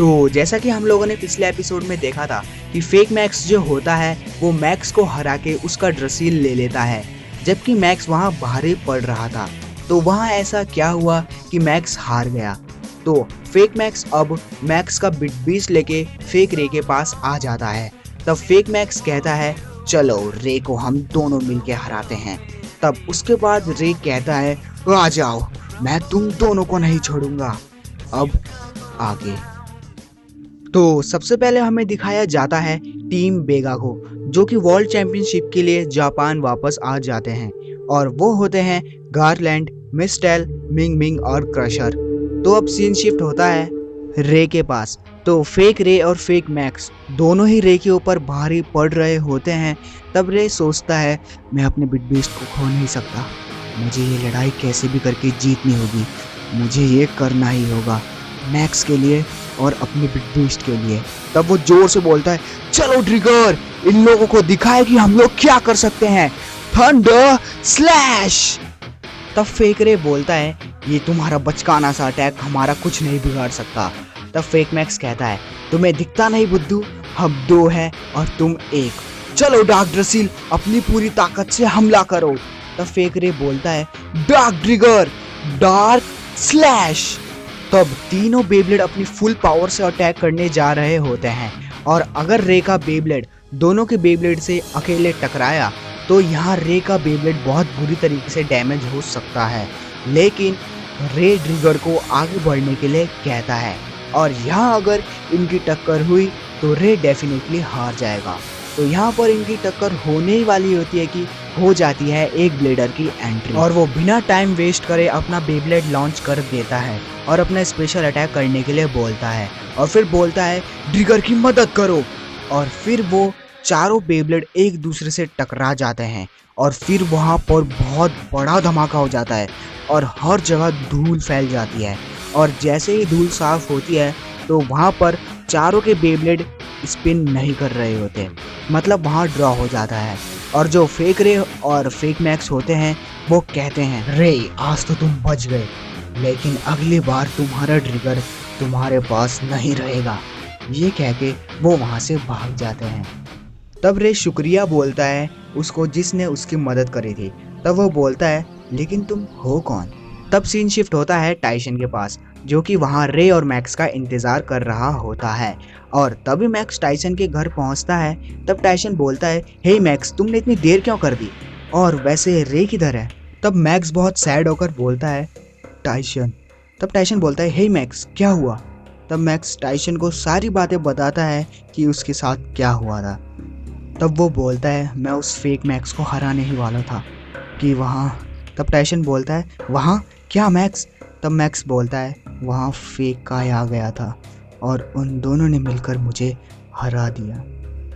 तो जैसा कि हम लोगों ने पिछले एपिसोड में देखा था कि फेक मैक्स जो होता है वो मैक्स को हरा के उसका ड्रेसिल ले लेता है, जबकि मैक्स वहाँ भारी पड़ रहा था। तो वहाँ ऐसा क्या हुआ कि मैक्स हार गया। तो फेक मैक्स अब मैक्स का बिट बीस्ट लेके फेक रे के पास आ जाता है। तब फेक मैक्स कहता है चलो रे को हम दोनों मिलके हराते हैं। तब उसके बाद रे कहता है आ जाओ, मैं तुम दोनों को नहीं छोड़ूंगा। अब आगे तो सबसे पहले हमें दिखाया जाता है टीम बेगा को, जो कि वर्ल्ड चैंपियनशिप के लिए जापान वापस आ जाते हैं। और वो होते हैं गारलैंड, मिस्टेल, मिंग मिंग और क्रशर। तो अब सीन शिफ्ट होता है रे के पास। तो फेक रे और फेक मैक्स दोनों ही रे के ऊपर भारी पड़ रहे होते हैं। तब रे सोचता है मैं अपने बिग बीस्ट को खो नहीं सकता, मुझे ये लड़ाई कैसे भी करके जीतनी होगी, मुझे ये करना ही होगा मैक्स के लिए और अपने बिग बीस्ट के लिए। तब वो जोर से बोलता है चलो ट्रिगर, इन लोगों को दिखाए कि हम लोग क्या कर सकते हैं, थंडर स्लैश। तब फेक रे बोलता है ये तुम्हारा बचकाना सा अटैक हमारा कुछ नहीं बिगाड़ सकता। तब फेक मैक्स कहता है तुम्हें दिखता नहीं बुद्धू, हम दो हैं और तुम एक, चलो डार्क ड्रेसिल अपनी पूरी ताकत से हमला करो। तब फेक रे बोलता है डार्क ट्रिगर, डार्क स्लैश। तब तीनों बेब्लेड अपनी फुल पावर से अटैक करने जा रहे होते हैं। और अगर रे का बेब्लेड दोनों के बेब्लेड से अकेले टकराया तो यहाँ रे का बेब्लेड बहुत बुरी तरीके से डैमेज हो सकता है। लेकिन रे ट्रिगर को आगे बढ़ने के लिए कहता है और यहाँ अगर इनकी टक्कर हुई तो रे डेफिनेटली हार जाएगा। तो यहाँ पर इनकी टक्कर होने ही वाली होती है कि हो जाती है एक ब्लेडर की एंट्री और वो बिना टाइम वेस्ट करे अपना बेब्लेड लॉन्च कर देता है और अपना स्पेशल अटैक करने के लिए बोलता है और फिर बोलता है ट्रिगर की मदद करो। और फिर वो चारों बेब्लेड एक दूसरे से टकरा जाते हैं और फिर वहाँ पर बहुत बड़ा धमाका हो जाता है और हर जगह धूल फैल जाती है। और जैसे ही धूल साफ होती है तो वहाँ पर चारों के बेब्लेड स्पिन नहीं कर रहे होते, मतलब वहाँ ड्रॉ हो जाता है। और जो फेक रे और फेक मैक्स होते हैं वो कहते हैं रे आज तो तुम बच गए, लेकिन अगली बार तुम्हारा ट्रिगर तुम्हारे पास नहीं रहेगा। ये कह के वो वहाँ से भाग जाते हैं। तब रे शुक्रिया बोलता है उसको जिसने उसकी मदद करी थी। तब वो बोलता है लेकिन तुम हो कौन। तब सीन शिफ्ट होता है टाइसन के पास, जो कि वहाँ रे और मैक्स का इंतज़ार कर रहा होता है। और तभी मैक्स टाइसन के घर पहुँचता है। तब टाइसन बोलता है हे मैक्स तुमने इतनी देर क्यों कर दी, और वैसे रे किधर है। तब मैक्स बहुत सैड होकर बोलता है टाइसन। तब टाइसन बोलता है हे मैक्स क्या हुआ। तब मैक्स टाइसन को सारी बातें बताता है कि उसके साथ क्या हुआ था। तब वो बोलता है मैं उस फेक मैक्स को हराने ही वाला था कि वहाँ। तब टाइसन बोलता है वहाँ क्या मैक्स। तब मैक्स बोलता है वहाँ फेक काय आ गया था और उन दोनों ने मिलकर मुझे हरा दिया।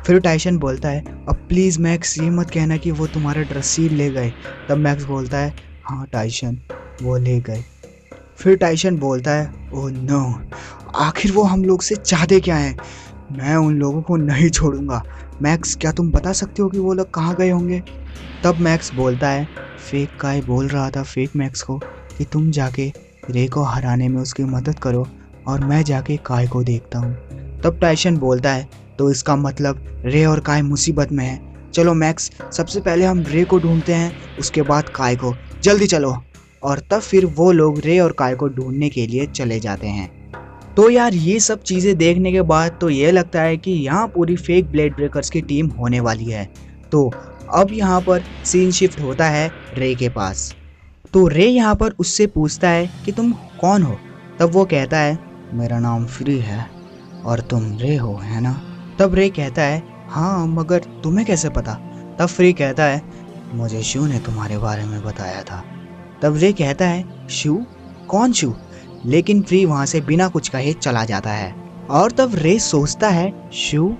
फिर टाइसन बोलता है अब प्लीज़ मैक्स ये मत कहना कि वो तुम्हारा ड्रेसिल ले गए। तब मैक्स बोलता है हाँ टाइसन वो ले गए। फिर टाइसन बोलता है ओह नो, आखिर वो हम लोग से चाहते क्या हैं, मैं उन लोगों को नहीं छोड़ूंगा। मैक्स क्या तुम बता सकते हो कि वो लोग कहाँ गए होंगे। तब मैक्स बोलता है फेक काय बोल रहा था फेक मैक्स को कि तुम जाके रे को हराने में उसकी मदद करो और मैं जाके काय को देखता हूँ। तब टाइसन बोलता है तो इसका मतलब रे और काय मुसीबत में है। चलो मैक्स सबसे पहले हम रे को ढूंढते हैं, उसके बाद काय को, जल्दी चलो। और तब फिर वो लोग रे और काय को ढूंढने के लिए चले जाते हैं। तो यार ये सब चीज़ें देखने के बाद तो ये लगता है कि यहाँ पूरी फेक ब्लेड ब्रेकर्स की टीम होने वाली है। तो अब यहाँ पर सीन शिफ्ट होता है रे के पास। तो रे यहाँ पर उससे पूछता है कि तुम कौन हो। तब वो कहता है मेरा नाम फ्री है और तुम रे हो है ना। तब रे कहता है हाँ मगर तुम्हें कैसे पता। तब फ्री कहता है मुझे शू ने तुम्हारे बारे में बताया था। तब रे कहता है शू, कौन शू। लेकिन फ्री वहाँ से बिना कुछ कहे चला जाता है। और तब रे सोचता है शू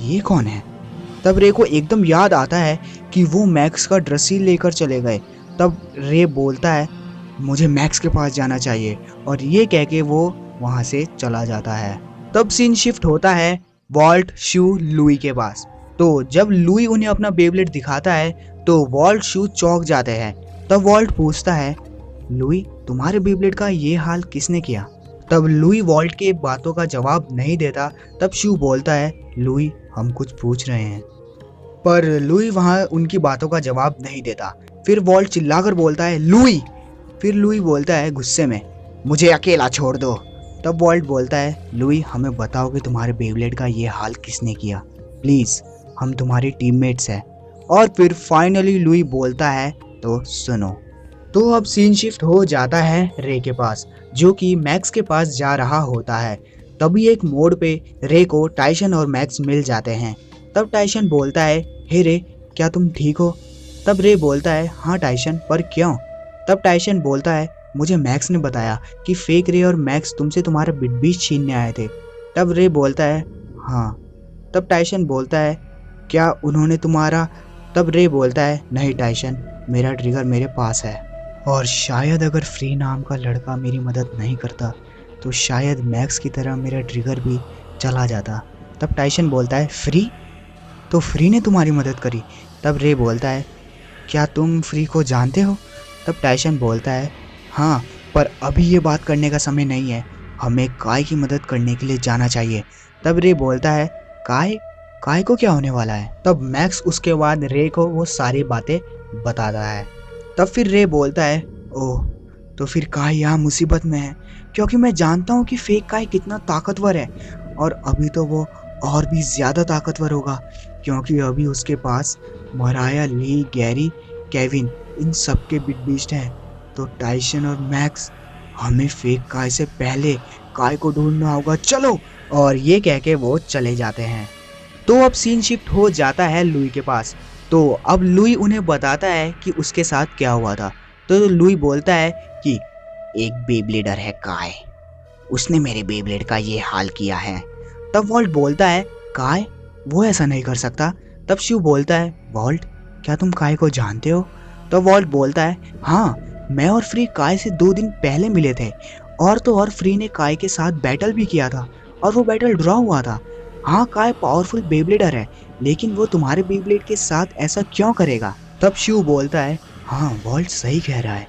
ये कौन है। तब रे को एकदम याद आता है कि वो मैक्स का ड्रेसिल लेकर चले गए। तब रे बोलता है मुझे मैक्स के पास जाना चाहिए और ये कह के वो वहाँ से चला जाता है। तब सीन शिफ्ट होता है वॉल्ट, शू, लुई के पास। तो जब लुई उन्हें अपना बेब्लेड दिखाता है तो वॉल्ट, शू चौंक जाते हैं। तब वॉल्ट पूछता है लुई तुम्हारे बेब्लेड का ये हाल किसने किया। तब लुई वॉल्ट के बातों का जवाब नहीं देता। तब शू बोलता है, लुई हम कुछ पूछ रहे हैं। पर लुई वहाँ उनकी बातों का जवाब नहीं देता। फिर वॉल्ट चिल्लाकर बोलता है, लुई। फिर लुई बोलता है गुस्से में, मुझे अकेला छोड़ दो। तब वॉल्ट बोलता है, लुई हमें बताओ कि तुम्हारे बेब्लेड का ये हाल किसने किया, प्लीज हम तुम्हारे टीममेट्स हैं। और फिर फाइनली लुई बोलता है, तो सुनो। तो अब सीन शिफ्ट हो जाता है रे के पास, जो कि मैक्स के पास जा रहा होता है। तभी एक मोड़ पे रे को टाइसन और मैक्स मिल जाते हैं। तब टाइसन बोलता है, हे रे क्या तुम ठीक हो? तब रे बोलता है, हाँ टाइसन, पर क्यों? तब टाइसन बोलता है, मुझे मैक्स ने बताया कि फेक रे और मैक्स तुमसे तुम्हारा बिटबीच छीनने आए थे। तब रे बोलता है, हाँ। तब टाइसन बोलता है, क्या उन्होंने तुम्हारा? तब रे बोलता है, नहीं टाइसन, मेरा ट्रिगर मेरे पास है, और शायद अगर फ्री नाम का लड़का मेरी मदद नहीं करता तो शायद मैक्स की तरह मेरा ट्रिगर भी चला जाता। तब टाइसन बोलता है, फ्री? तो फ्री ने तुम्हारी मदद करी? तब रे बोलता है, क्या तुम फ्री को जानते हो? तब टाइसन बोलता है, हाँ, पर अभी ये बात करने का समय नहीं है, हमें काय की मदद करने के लिए जाना चाहिए। तब रे बोलता है, काय? काय को क्या होने वाला है? तब मैक्स उसके बाद रे को वो सारी बातें बताता है। तब फिर रे बोलता है, ओह तो फिर काय यहाँ मुसीबत में है, क्योंकि मैं जानता हूँ कि फेक काय कितना ताकतवर है, और अभी तो वो और भी ज़्यादा ताकतवर होगा, क्योंकि अभी उसके पास मराया, ली, गैरी, केविन, इन सब के बिटबीस्ट हैं। तो टाइसन और मैक्स, हमें फेक काय से पहले काय को ढूंढना होगा, चलो। और ये कह के वो चले जाते हैं। तो अब सीन शिफ्ट हो जाता है लुई के पास। तो अब लुई उन्हें बताता है कि उसके साथ क्या हुआ था। तो लुई बोलता है कि एक बेब्लेडर है काय, उसने मेरे बेब्लेड का ये हाल किया है। तब वॉल्ट बोलता है, काय? वो ऐसा नहीं कर सकता। तब शिव बोलता है, वॉल्ट क्या तुम काय को जानते हो? तब वॉल्ट बोलता है, हाँ, मैं और फ्री काय से 2 दिन पहले मिले थे, और तो और फ्री ने काय के साथ बैटल भी किया था, और वो बैटल ड्रॉ हुआ था। हाँ, काय पावरफुल बेब्लेडर है, लेकिन वो तुम्हारे बेब्लेड के साथ ऐसा क्यों करेगा? तब शिव बोलता है, हाँ वॉल्ट सही कह रहा है,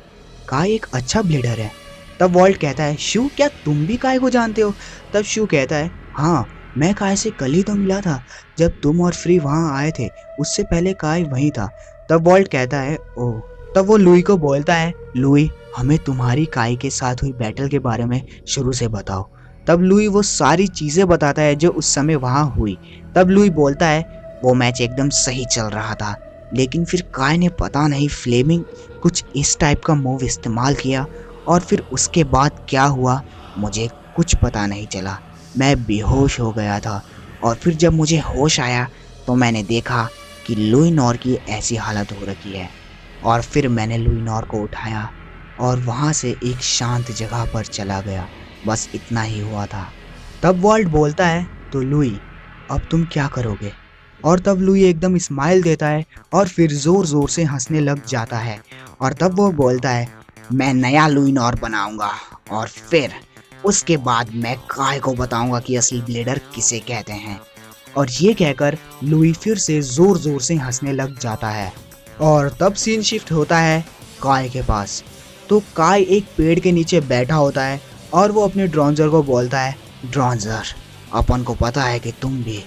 काय एक अच्छा ब्लेडर है। तब वॉल्ट कहता है, शिव क्या तुम भी काय को जानते हो? तब शिव कहता है, हाँ, मैं काय से कल ही तो मिला था, जब तुम और फ्री वहाँ आए थे, उससे पहले काय वहीं था। तब वॉल्ट कहता है, ओह। तब वो लुई को बोलता है, लुई हमें तुम्हारी काय के साथ हुई बैटल के बारे में शुरू से बताओ। तब लुई वो सारी चीज़ें बताता है जो उस समय वहाँ हुई। तब लुई बोलता है, वो मैच एकदम सही चल रहा था, लेकिन फिर काय ने पता नहीं फ्लेमिंग कुछ इस टाइप का मूव इस्तेमाल किया, और फिर उसके बाद क्या हुआ मुझे कुछ पता नहीं चला। मैं बेहोश हो गया था, और फिर जब मुझे होश आया तो मैंने देखा कि लुई नॉर की ऐसी हालत हो रखी है, और फिर मैंने लुई नॉर को उठाया और वहाँ से एक शांत जगह पर चला गया। बस इतना ही हुआ था। तब वॉल्ट बोलता है, तो लुई अब तुम क्या करोगे? और तब लुई एकदम स्माइल देता है और फिर ज़ोर ज़ोर से हंसने लग जाता है। और तब वो बोलता है, मैं नया लुई नॉर बनाऊंगा, और फिर उसके बाद मैं काय को बताऊंगा कि असली ब्लेडर किसे कहते हैं। और ये कहकर लुई फिर से ज़ोर ज़ोर से हंसने लग जाता है। और तब सीन शिफ्ट होता है काय के पास। तो काय एक पेड़ के नीचे बैठा होता है, और वो अपने ड्रॉन्जर को बोलता है, ड्रॉन्जर अपन को पता है कि तुम भी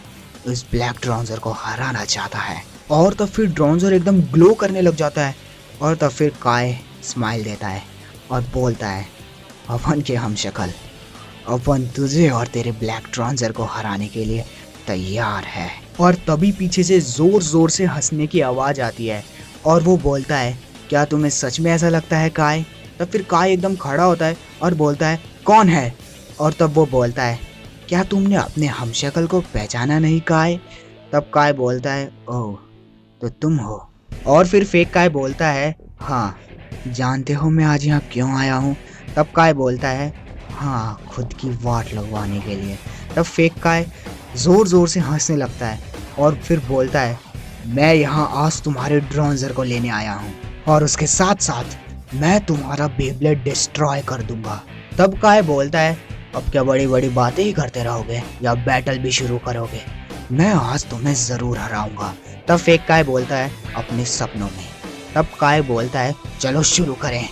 इस ब्लैक ड्रॉन्जर को हराना चाहता है। और तब फिर ड्रॉन्जर एकदम ग्लो करने लग जाता है। और तब फिर काय स्माइल देता है और बोलता है, अपन के हम शक्ल, अपन तुझे और तेरे ब्लैक ड्रॉन्जर को हराने के लिए तैयार है। और तभी पीछे से ज़ोर ज़ोर से हंसने की आवाज़ आती है, और वो बोलता है, क्या तुम्हें सच में ऐसा लगता है काय? तब फिर काय एकदम खड़ा होता है और बोलता है, कौन है? और तब वो बोलता है, क्या तुमने अपने हमशक्ल को पहचाना नहीं काय? तब काय बोलता है, ओह तो तुम हो। और फिर फेक काय बोलता है, हाँ, जानते हो मैं आज यहाँ क्यों आया हूँ? तब काय बोलता है, हाँ, खुद की वाट लगवाने के लिए। तब फेक काय ज़ोर ज़ोर से हंसने लगता है और फिर बोलता है, मैं यहाँ आज तुम्हारे ड्रॉन्जर को लेने आया हूँ, और उसके साथ साथ मैं तुम्हारा बेब्लेड डिस्ट्रॉय कर दूंगा। तब काय बोलता है, अब क्या बड़ी बड़ी बातें ही करते रहोगे या बैटल भी शुरू करोगे? मैं आज तुम्हें ज़रूर हराऊंगा। तब फेक काय बोलता है, अपने सपनों में। तब काय बोलता है, चलो शुरू करें।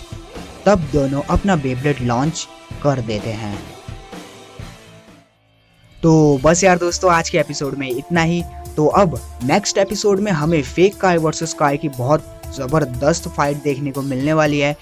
तब दोनों अपना बेब्लेड लॉन्च कर देते हैं। तो बस यार दोस्तों, आज के एपिसोड में इतना ही। तो अब नेक्स्ट एपिसोड में हमें फेक काय वर्सेस काय की बहुत ज़बरदस्त फाइट देखने को मिलने वाली है।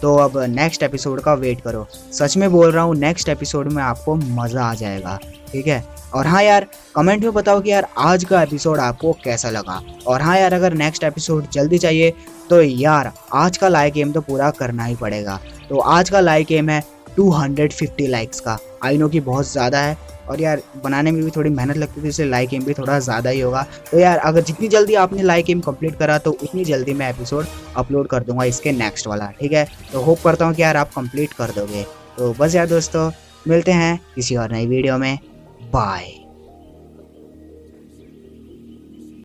तो अब नेक्स्ट एपिसोड का वेट करो। सच में बोल रहा हूँ, नेक्स्ट एपिसोड में आपको मज़ा आ जाएगा, ठीक है। और हाँ यार, कमेंट में बताओ कि यार आज का एपिसोड आपको कैसा लगा। और हाँ यार, अगर नेक्स्ट एपिसोड जल्दी चाहिए तो यार आज का लाइक एम तो पूरा करना ही पड़ेगा। तो आज का लाइक एम है 250 लाइक्स का। आई नो कि बहुत ज़्यादा है, और यार बनाने में भी थोड़ी मेहनत लगती थी, इसलिए लाइक एम भी थोड़ा ज़्यादा ही होगा। तो यार अगर जितनी जल्दी आपने लाइक एम कंप्लीट करा तो उतनी जल्दी मैं एपिसोड अपलोड कर दूंगा इसके नेक्स्ट वाला, ठीक है। तो होप करता हूँ कि यार आप कंप्लीट कर दोगे। तो बस यार दोस्तों, मिलते हैं किसी और नई वीडियो में। बाय।